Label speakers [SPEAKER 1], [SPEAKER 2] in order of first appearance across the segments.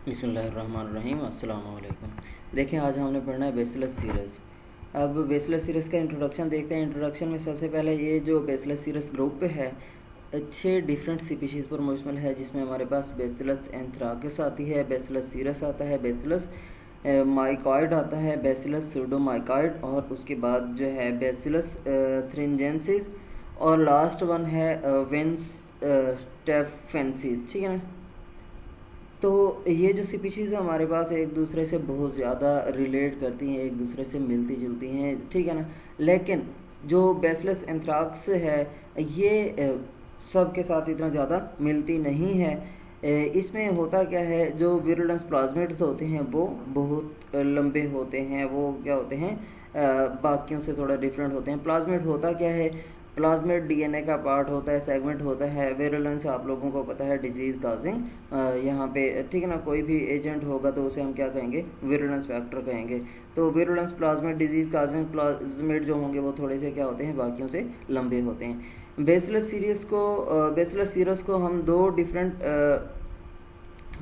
[SPEAKER 1] बिस्मिल्लाहिर्रहमानिर्रहीम। अस्सलाम वालेकुम। देखिए, आज हमने पढ़ना है बेसिलस सीरस। अब बेसिलस सीरस का इंट्रोडक्शन देखते हैं। इंट्रोडक्शन में सबसे पहले ये जो बेसिलस सीरस ग्रुप है 6 डिफरेंट स्पीशीज़ पर मुश्तमिल है, जिसमें हमारे पास बेसिलस एंथ्राकिस आती है, बेसिलस सीरस आता है, बेसिलस माइकॉइड आता है, बेसिलस सूडोमाइकॉइड, और उसके बाद जो है बेसिलस थ्रिंजेंसिस, और लास्ट वन है वेंस टेफेंसिस। ठीक है ना। तो ये जो स्पीशीज़ हमारे पास एक दूसरे से बहुत ज़्यादा रिलेट करती हैं, एक दूसरे से मिलती जुलती हैं, ठीक है ना। लेकिन जो बेसिलस एंथ्राक्स है ये सब के साथ इतना ज़्यादा मिलती नहीं है। इसमें होता क्या है, जो विरुलेंस प्लाज्मिड्स होते हैं वो बहुत लंबे होते हैं, वो क्या होते हैं बाकियों से थोड़ा डिफरेंट होते हैं। प्लाज्मिड होता क्या है, प्लाज्मिड डीएनए का पार्ट होता है, सेगमेंट होता है। विरुलेंस आप लोगों को पता है डिजीज काजिंग यहाँ पे, ठीक है ना, कोई भी एजेंट होगा तो उसे हम क्या कहेंगे, विरुलेंस फैक्टर कहेंगे। तो virulence plasmid disease causing plasmid जो होंगे वो थोड़े से क्या होते हैं, बाकियों से लंबे होते हैं। बेसिलस सीरस को हम 2 डिफरेंट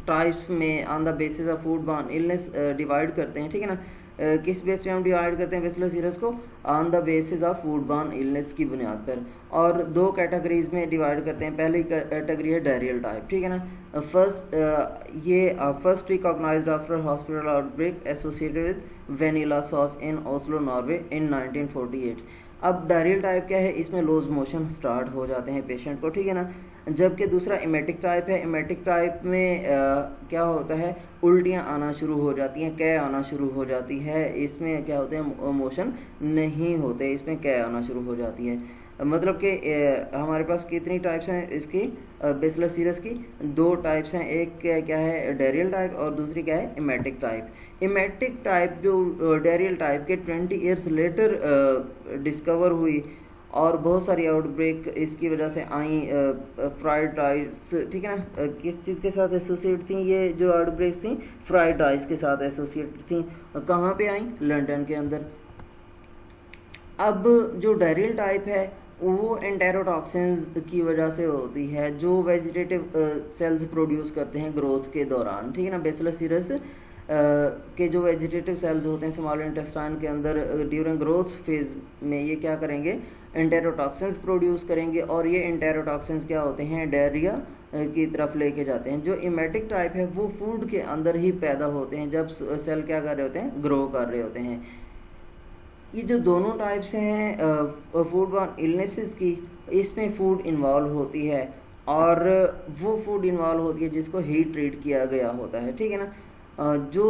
[SPEAKER 1] टाइप्स में on the basis of food borne illness divide करते हैं, ठीक है ना। किस बेस पे हम डिवाइड करते हैं बेसिलस सीरस को, on the basis of food borne illness की बुनियाद पर, और 2 कैटेगरीज में डिवाइड करते हैं। पहली कैटेगरी है डायरियल टाइप, ठीक है ना। First recognised after hospital outbreak associated with vanilla sauce in Oslo Norway in 1948। अब डायरियल टाइप क्या है, इसमें लूज मोशन स्टार्ट हो जाते हैं पेशेंट को, ठीक है ना। जबकि दूसरा इमेटिक टाइप है। इमेटिक टाइप में क्या होता है, उल्टियाँ आना शुरू हो जाती हैं, कै आना शुरू हो जाती है। इसमें क्या होते हैं, मोशन नहीं होते, इसमें कै आना शुरू हो जाती है। मतलब कि हमारे पास कितनी टाइप्स हैं इसकी, बेसिलस सीरस की 2 टाइप्स हैं। एक क्या है डायरियल टाइप, और दूसरी क्या है इमेटिक टाइप। इमेटिक टाइप जो डायरियल टाइप के 20 ईयर्स लेटर डिस्कवर हुई, और बहुत सारी आउटब्रेक इसकी वजह से आई। फ्राइड राइस, ठीक है ना, किस चीज़ के साथ एसोसिएट थी ये जो आउटब्रेक थी, फ्राइड राइस के साथ एसोसिएट थी। कहाँ पे आई, लंदन के अंदर। अब जो डायरियल टाइप है वो एंटेरोटॉक्सिन्स की वजह से होती है, जो वेजिटेटिव सेल्स प्रोड्यूस करते हैं ग्रोथ के दौरान, ठीक है ना। बेसिलस सीरस के जो वेजिटेटिव सेल्स होते हैं स्मॉल इंटेस्टाइन के अंदर ड्यूरिंग ग्रोथ फेज में, ये क्या करेंगे, एंटेरोटॉक्सिन्स प्रोड्यूस करेंगे, और ये एंटेरोटॉक्सिन्स क्या होते हैं, डायरिया की तरफ लेके जाते हैं। जो इमेटिक टाइप है वो फूड के अंदर ही पैदा होते हैं, जब सेल क्या कर रहे होते हैं, ग्रो कर रहे होते हैं। ये जो दोनों टाइप्स हैं फूड बॉर्न इलनेसेस की, इसमें फूड इन्वॉल्व होती है, और वो फूड इन्वॉल्व होती है जिसको हीट ट्रीट किया गया होता है, ठीक है ना। जो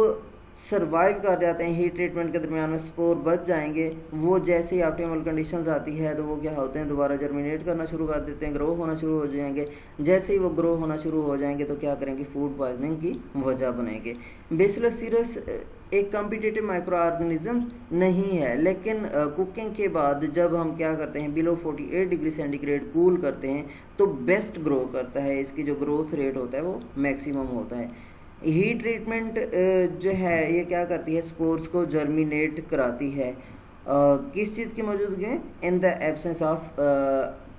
[SPEAKER 1] सरवाइव कर जाते हैं हीट ट्रीटमेंट के दरमियान में, स्पोर बच जाएंगे, वो जैसे ही ऑप्टिमल कंडीशंस आती है तो वो क्या होते हैं, दोबारा जर्मिनेट करना शुरू कर देते हैं, ग्रो होना शुरू हो जाएंगे। जैसे ही वो ग्रो होना शुरू हो जाएंगे तो क्या करेंगे, फूड पॉइजनिंग की वजह बनेंगे। बेसिलस सीरस एक कॉम्पिटिटिव माइक्रो ऑर्गेनिज्म नहीं है, लेकिन कुकिंग के बाद जब हम क्या करते हैं, बिलो 48 डिग्री सेंटीग्रेड कूल करते हैं तो बेस्ट ग्रो करता है, इसकी जो ग्रोथ रेट होता है वो मैक्सिमम होता है। हीट ट्रीटमेंट जो है ये क्या करती है, स्पोर्स को जर्मिनेट कराती है। किस चीज़ की मौजूदगी में, in the absence of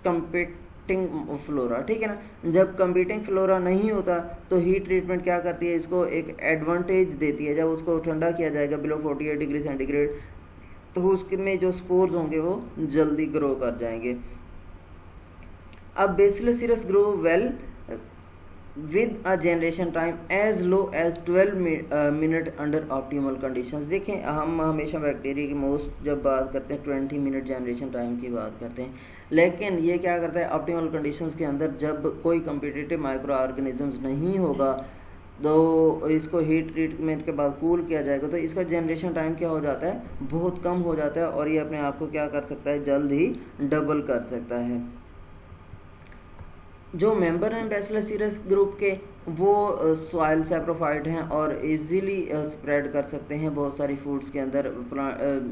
[SPEAKER 1] competing flora, ठीक है ना। जब कंपीटिंग फ्लोरा नहीं होता तो हीट ट्रीटमेंट क्या करती है, इसको एक एडवांटेज देती है। जब उसको ठंडा किया जाएगा बिलो 48 डिग्री सेंटीग्रेड, तो उसमें जो स्पोर्स होंगे वो जल्दी ग्रो कर जाएंगे। अब bacillus cereus grow well with a generation time as low as 12 minute under optimal conditions. देखें, हम हमेशा बैक्टीरिया की मोस्ट जब बात करते हैं 20 मिनट जनरेशन टाइम की बात करते हैं, लेकिन ये क्या करता है, ऑप्टिमल कंडीशंस के अंदर जब कोई कम्पिटिटिव माइक्रो ऑर्गेनिजम्स नहीं होगा तो इसको हीट ट्रीटमेंट के बाद कूल किया जाएगा तो इसका जनरेशन टाइम क्या हो जाता है, बहुत कम हो जाता है, और ये अपने आप को क्या कर सकता है, जल्द ही डबल कर सकता है। जो मेंबर हैं बेसिलस सीरस ग्रुप के वो सॉइल सैप्रोफाइट हैं और इजीली स्प्रेड कर सकते हैं बहुत सारी फूड्स के अंदर।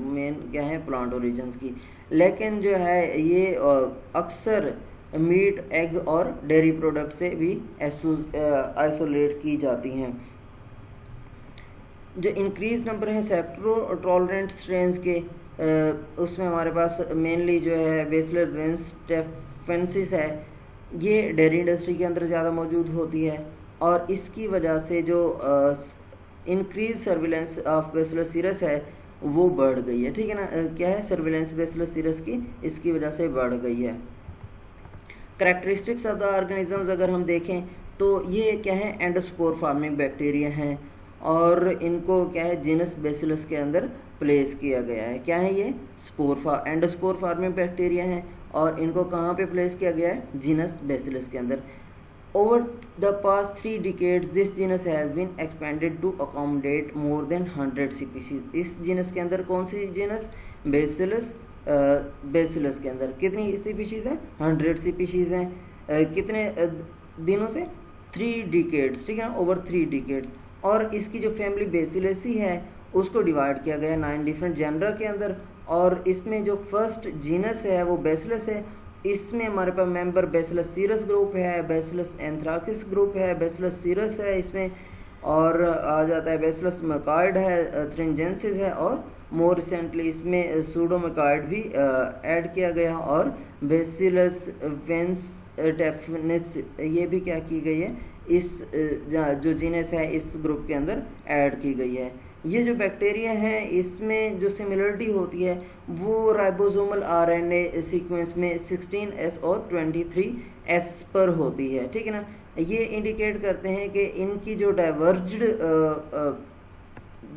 [SPEAKER 1] मेन क्या है, प्लांट ओरिजिन्स की। लेकिन जो है ये अक्सर मीट, एग और डेयरी प्रोडक्ट से भी आइसोलेट की जाती हैं। जो इंक्रीज नंबर है सेप्टो टॉलरेंट स्ट्रेन्स के, उसमें हमारे पास मेनली जो है बेसिलस वेंस टेफेंसिस है, ये डेयरी इंडस्ट्री के अंदर ज़्यादा मौजूद होती है। और इसकी वजह से जो increase surveillance of bacillus cereus है वो बढ़ गई है, ठीक है ना। क्या है, सर्विलेंस बैसिलस सीरस की इसकी वजह से बढ़ गई है। कैरेक्टरिस्टिक्स ऑफ द ऑर्गेनिजम्स अगर हम देखें तो ये क्या है, एंडोस्पोर फार्मिंग बैक्टीरिया हैं और इनको क्या है जीनस बैसिलस के अंदर प्लेस किया गया है। क्या है ये, एंडोस्पोर फार्मिंग बैक्टीरिया हैं और इनको कहाँ पे प्लेस किया गया है, जीनस बैसिलस के अंदर। Over the past 3 decades, this genus has been expanded to accommodate more than 100 species. इस जीनस के अंदर कौन सी जीनस, बैसिलस के अंदर कितनी स्पीशीज हैं, 100 स्पीशीज हैं। कितने दिनों से, 3 डिकेड्स, ठीक है ना, ओवर 3 डिकेड्स। और इसकी जो फैमिली बैसिलसी है उसको डिवाइड किया गया 9 डिफरेंट जेनरा के अंदर। और इसमें जो फर्स्ट जीनस है वो बैसिलस है। इसमें हमारे पास मेंबर बैसिलस सीरस ग्रुप है, बैसिलस एंथ्राकिस ग्रुप है, बैसिलस सीरस है इसमें, और आ जाता है बैसिलस मैकॉयड है, थ्रिंजेंसिस है, और मोर रिसेंटली इसमें सूडोमैकॉयड भी ऐड किया गया और बैसिलस वेंसटेफिनिस ये भी क्या की गई है, इस जो जीनस है इस ग्रुप के अंदर ऐड की गई है। ये जो बैक्टीरिया हैं इसमें जो सिमिलरिटी होती है वो राइबोसोमल आरएनए सीक्वेंस में 16S और 23S पर होती है, ठीक है ना। ये इंडिकेट करते हैं कि इनकी जो डाइवर्ज्ड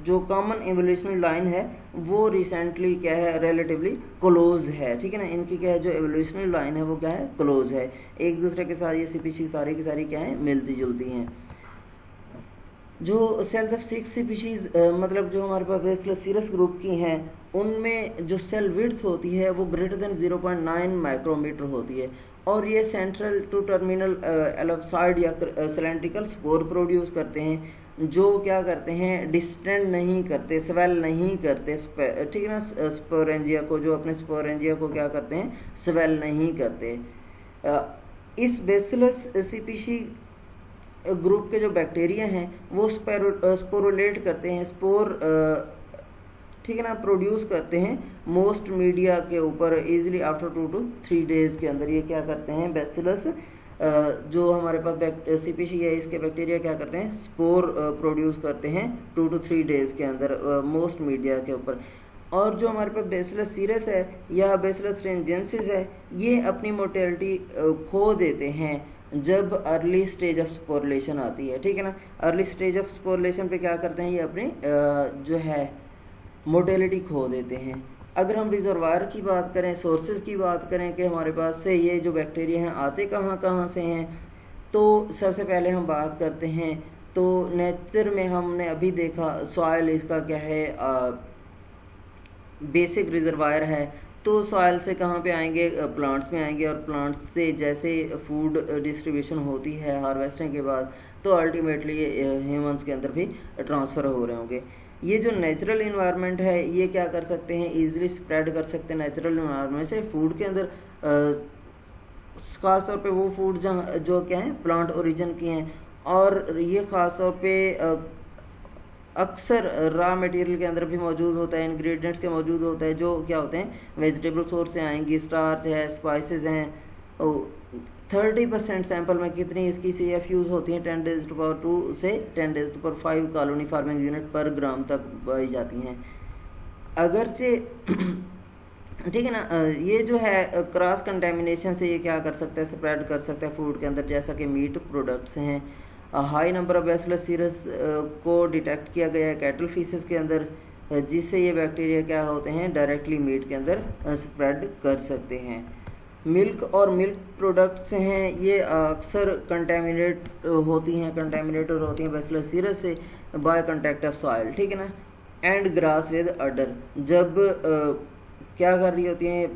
[SPEAKER 1] जो कॉमन एवोल्यूशनरी लाइन है वो रिसेंटली क्या है, रिलेटिवली क्लोज है, ठीक है ना। इनकी क्या है जो एवोल्यूशनरी लाइन है वो क्या है, क्लोज है, एक दूसरे के साथ ये स्पीशीज सारी की सारी क्या है, मिलती जुलती हैं। जो सेल्स ऑफ 6 स्पीशीज मतलब जो हमारे पास बैसिलस सीरस ग्रुप की हैं उनमें जो सेल विड्थ होती है वो ग्रेटर देन 0.9 माइक्रोमीटर होती है और ये सेंट्रल टू टर्मिनल एलोप्साइड या सिलेंड्रिकल स्पोर प्रोड्यूस करते हैं जो क्या करते हैं, डिस्टेंड नहीं करते, स्वेल नहीं करते, ठीक है ना। स्पोरेंजिया को, जो अपने स्पोरेंजिया को क्या करते हैं, स्वेल नहीं करते। इस बैसिलस स्पीशी ग्रुप के जो बैक्टीरिया हैं वो स्पोरुलेट करते हैं, स्पोर ठीक है ना, प्रोड्यूस करते हैं मोस्ट मीडिया के ऊपर इजीली आफ्टर 2 to 3 डेज के अंदर। ये क्या करते हैं, बैसिलस जो हमारे पास स्पीशी है इसके बैक्टीरिया क्या करते हैं, स्पोर प्रोड्यूस करते हैं 2 to 3 डेज के अंदर मोस्ट मीडिया के ऊपर। और जो हमारे पास बैसिलस सीरस है या बैसिलस थ्रिंजेंसिस है ये अपनी मोर्टेलिटी खो देते हैं जब अर्ली स्टेज ऑफ स्पोरुलेशन आती है, ठीक है ना। अर्ली स्टेज ऑफ स्पोरुलेशन पे क्या करते हैं, ये अपनी जो है मोर्टेलिटी खो देते हैं। अगर हम रिजर्वायर की बात करें, सोर्सेज की बात करें कि हमारे पास से ये जो बैक्टीरिया हैं आते कहाँ से हैं, तो सबसे पहले हम बात करते हैं तो नेचर में हमने अभी देखा सॉइल इसका क्या है, बेसिक रिजर्वायर है। तो सॉइल से कहाँ पे आएंगे, प्लांट्स में आएंगे और प्लांट्स से जैसे फूड डिस्ट्रीब्यूशन होती है हार्वेस्टिंग के बाद तो अल्टीमेटली ये ह्यूमंस के अंदर भी ट्रांसफ़र हो रहे होंगे। ये जो नेचुरल इन्वायरमेंट है ये क्या कर सकते हैं, इजीली स्प्रेड कर सकते हैं नेचुरल इन्वायरमेंट से फूड के अंदर, ख़ास तौर पे वो फूड जहाँ जो क्या है प्लांट ओरिजिन की हैं। और ये ख़ास तौर पे अक्सर रॉ मटेरियल के अंदर भी मौजूद होता है, इंग्रेडिएंट्स के मौजूद होता है जो क्या होते हैं वेजिटेबल सोर्स से आएंगी, स्टार्च है, स्पाइसेस हैं। 30% सैंपल में कितनी इसकी CF यूज़ होती हैं, 10⁻² से 10⁻5 कॉलोनी फार्मिंग यूनिट पर ग्राम तक पाई जाती हैं। अगरचे ठीक है ना, ये जो है क्रॉस कंटेमिनेशन से ये क्या कर सकता है, स्प्रेड कर सकता है फूड के अंदर, जैसा कि मीट प्रोडक्ट्स हैं। High number of bacillus cereus को डिटेक्ट किया गया है कैटल फीसेस के अंदर, जिससे ये बैक्टीरिया क्या होते हैं डायरेक्टली मीट के अंदर स्प्रेड कर सकते हैं। मिल्क और मिल्क प्रोडक्ट्स हैं ये अक्सर कंटेमिनेट होती हैं, कंटेमिनेटेड होती हैं बैसिलस सीरस से बाय कांटेक्ट ऑफ सॉइल, ठीक है ना। एंड ग्रास विद अडर, जब क्या कर रही होती हैं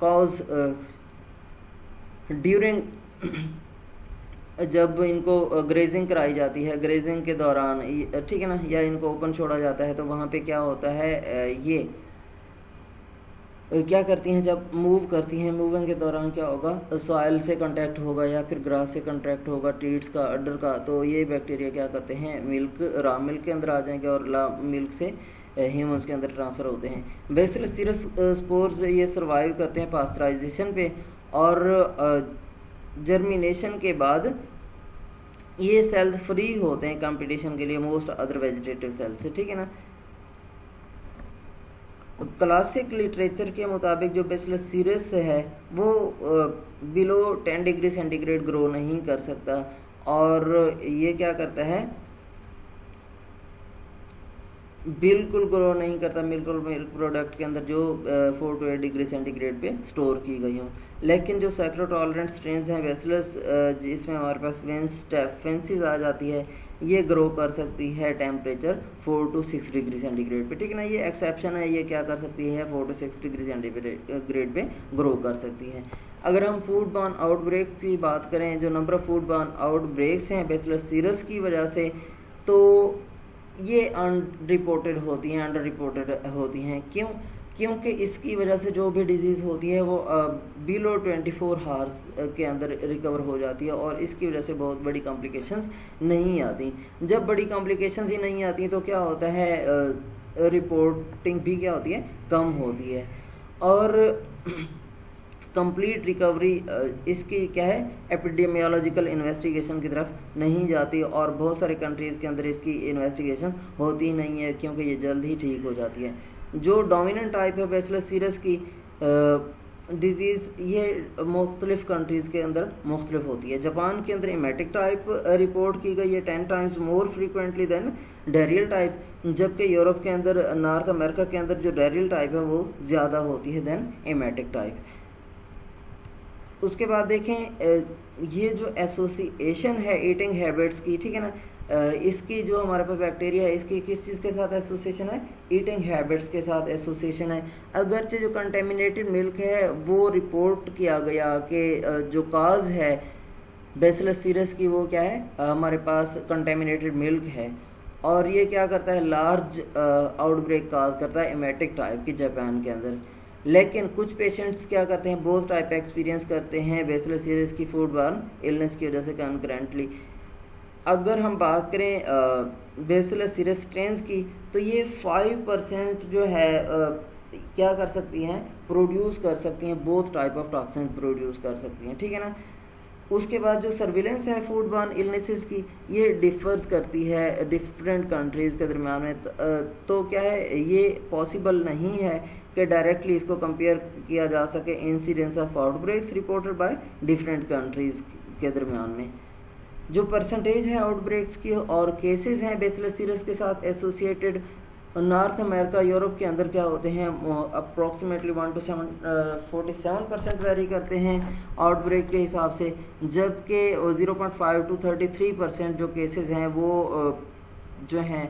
[SPEAKER 1] कॉज ड्यूरिंग, जब इनको ग्रेजिंग कराई जाती है, ग्रेजिंग के दौरान ठीक है ना, या इनको ओपन छोड़ा जाता है तो वहाँ पे क्या होता है, ये क्या करती हैं जब मूव करती हैं, मूविंग के दौरान क्या होगा, सॉइल से कांटेक्ट होगा या फिर ग्रास से कांटेक्ट होगा, टीट्स का, अडर का, तो ये बैक्टीरिया क्या करते हैं मिल्क, रॉ मिल्क के अंदर आ जाएंगे और मिल्क से ह्यूमंस के अंदर ट्रांसफ़र होते हैं। बैसिलस सीरस स्पोर्स ये सर्वाइव करते हैं पास्चराइजेशन पे और जर्मिनेशन के बाद ये सेल्स फ्री होते हैं कंपटीशन के लिए मोस्ट अदर वेजिटेटिव सेल्स से, ठीक है ना। क्लासिक लिटरेचर के मुताबिक जो बेसिलस सीरस है वो बिलो 10 डिग्री सेंटीग्रेड ग्रो नहीं कर सकता, और ये क्या करता है, बिल्कुल ग्रो नहीं करता बिल्कुल मिल्क प्रोडक्ट के अंदर जो 4 to 8 डिग्री सेंटीग्रेड पे स्टोर की गई हो। लेकिन जो सैक्रो टॉलरेंट स्ट्रेन्स हैं बेसिलस, जिसमें हमारे पास फेंसिस आ जाती है, ये ग्रो कर सकती है टेम्परेचर 4 to 6 डिग्री सेंटीग्रेड पे, ठीक है ना। ये एक्सेप्शन है, ये क्या कर सकती है 4 to 6 डिग्री सेंटीग्रेड पे ग्रो कर सकती है। अगर हम फूड बॉर्न आउटब्रेक की बात करें, जो number of food borne outbreaks हैं बेसिलस सीरस की वजह से, तो ये अनरिपोर्टेड होती हैं, अंडर रिपोर्टेड होती हैं। क्यों? क्योंकि इसकी वजह से जो भी डिजीज़ होती है वो बिलो 24 हावर्स के अंदर रिकवर हो जाती है, और इसकी वजह से बहुत बड़ी कॉम्प्लिकेशंस नहीं आती। जब बड़ी कॉम्प्लिकेशंस ही नहीं आती तो क्या होता है, रिपोर्टिंग भी क्या होती है, कम होती है। और कंप्लीट रिकवरी इसकी क्या है, एपिडेमियोलॉजिकल इन्वेस्टिगेशन की तरफ नहीं जाती, और बहुत सारे कंट्रीज़ के अंदर इसकी इन्वेस्टिगेशन होती नहीं है क्योंकि ये जल्द ही ठीक हो जाती है। जो डोमिनेंट टाइप है बेसिलस सीरस की डिजीज़, ये मुख्तलिफ कंट्रीज़ के अंदर मुख्तलिफ होती है। जापान के अंदर इमेटिक टाइप रिपोर्ट की गई है 10 times more frequently than dairy type, जबकि यूरोप के अंदर, नॉर्थ अमेरिका के अंदर जो डेरियल टाइप है वो ज़्यादा होती है देन इमेटिक टाइप। उसके बाद देखें ये जो एसोसिएशन है ईटिंग हैबिट्स की, ठीक है ना, इसकी जो हमारे पास बैक्टीरिया है इसकी किस चीज़ के साथ एसोसिएशन है, ईटिंग हैबिट्स के साथ एसोसिएशन है। अगरचे जो कंटेमिनेटेड मिल्क है वो रिपोर्ट किया गया कि जो काज है बेसिलस सीरस की वो क्या है, हमारे पास कंटेमिनेटेड मिल्क है, और ये क्या करता है, लार्ज आउटब्रेक काज करता है इमेटिक टाइप की जापान के अंदर। लेकिन कुछ पेशेंट्स क्या करते हैं, बोथ टाइप एक्सपीरियंस करते हैं बेसिलस सीरस की फूड बॉर्न इलनेस की वजह से कंकरेंटली। अगर हम बात करें बेसिलस सीरस स्ट्रेन्स की, तो ये 5% जो है क्या कर सकती हैं, प्रोड्यूस कर सकती हैं, both type of toxin produce कर सकती हैं, ठीक है ना। उसके बाद जो सर्विलेंस है फूड बॉर्न इलनेसेस की, ये डिफर्स करती है डिफरेंट कंट्रीज़ के दरम्यान में। तो क्या है, ये पॉसिबल नहीं है कि डायरेक्टली इसको कंपेयर किया जा सके incidence of outbreaks reported by different countries के दरम्यान में। जो परसेंटेज है आउटब्रेक्स की और केसेस हैं बेसिलस सीरस के साथ एसोसिएटेड, नॉर्थ अमेरिका यूरोप के अंदर क्या होते हैं, अप्रॉक्सीमेटली 1 to 47% वेरी करते हैं आउटब्रेक के हिसाब से, जबकि 0.5 to 33% जो केसेस हैं वो जो हैं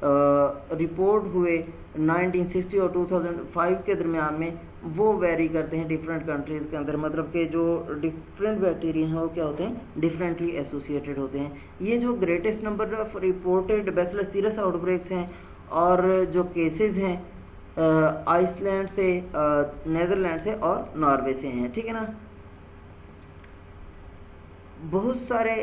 [SPEAKER 1] रिपोर्ट हुए 1960 और 2005 के दरमियान में, वो वेरी करते हैं डिफरेंट कंट्रीज़ के अंदर। मतलब कि जो डिफरेंट बैक्टीरिया हैं वो क्या होते हैं, डिफरेंटली एसोसिएटेड होते हैं। ये जो greatest number of reported bacillus cereus outbreaks हैं और जो केसेस हैं आइसलैंड से, नेदरलैंड से और नॉर्वे से हैं, ठीक है ना। बहुत सारे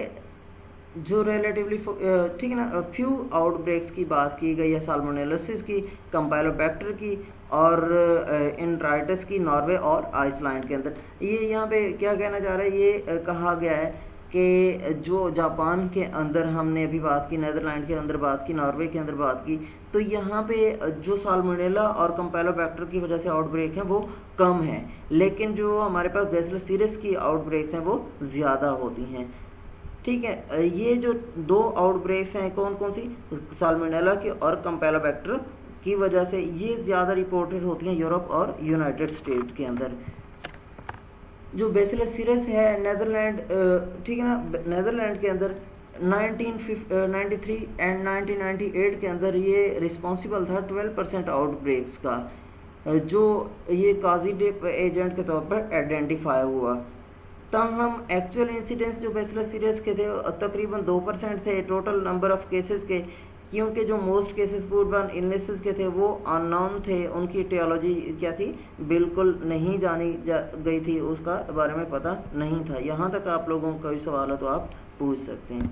[SPEAKER 1] जो रिलेटिवली ठीक है ना, फ्यू आउटब्रेक्स की बात की गई है, साल्मोनेलोसिस की, कंपाइलोबैक्टर की और इंट्राइटिस की नॉर्वे और आइसलैंड के अंदर। ये यहाँ पे क्या कहना चाह रहा है, ये कहा गया है कि जो जापान के अंदर हमने अभी बात की, नेदरलैंड के अंदर बात की, नॉर्वे के अंदर बात की, तो यहाँ पे जो साल्मोनेला और कंपाइलोबैक्टर की वजह से आउटब्रेक हैं वो कम है, लेकिन जो हमारे पास बेसिलस सीरस की आउटब्रेक्स हैं वो ज़्यादा होती हैं, ठीक है। ये जो दो आउटब्रेक्स हैं कौन कौन सी, साल्मोनेला की और कंपाइलोबैक्टर की वजह से, ये ज़्यादा रिपोर्टेड होती हैं यूरोप और यूनाइटेड स्टेट के अंदर। जो बेसिलस सीरस है नेदरलैंड, ठीक है ना, नेदरलैंड के अंदर 1993 एंड 1998 के अंदर ये रिस्पॉन्सिबल था 12% आउटब्रेक्स का, जो ये काजीडेप एजेंट के तौर पर आइडेंटिफाई हुआ। ताहम एक्चुअल इंसिडेंस जो बेसिलस सीरस के थे तकरीबन 2% थे टोटल नंबर ऑफ केसेस के, क्योंकि जो most cases food borne illnesses के थे वो अननोन थे, उनकी टियोलॉजी क्या थी, बिल्कुल नहीं जानी गई थी, उसका बारे में पता नहीं था। यहाँ तक आप लोगों का कोई सवाल हो तो आप पूछ सकते हैं।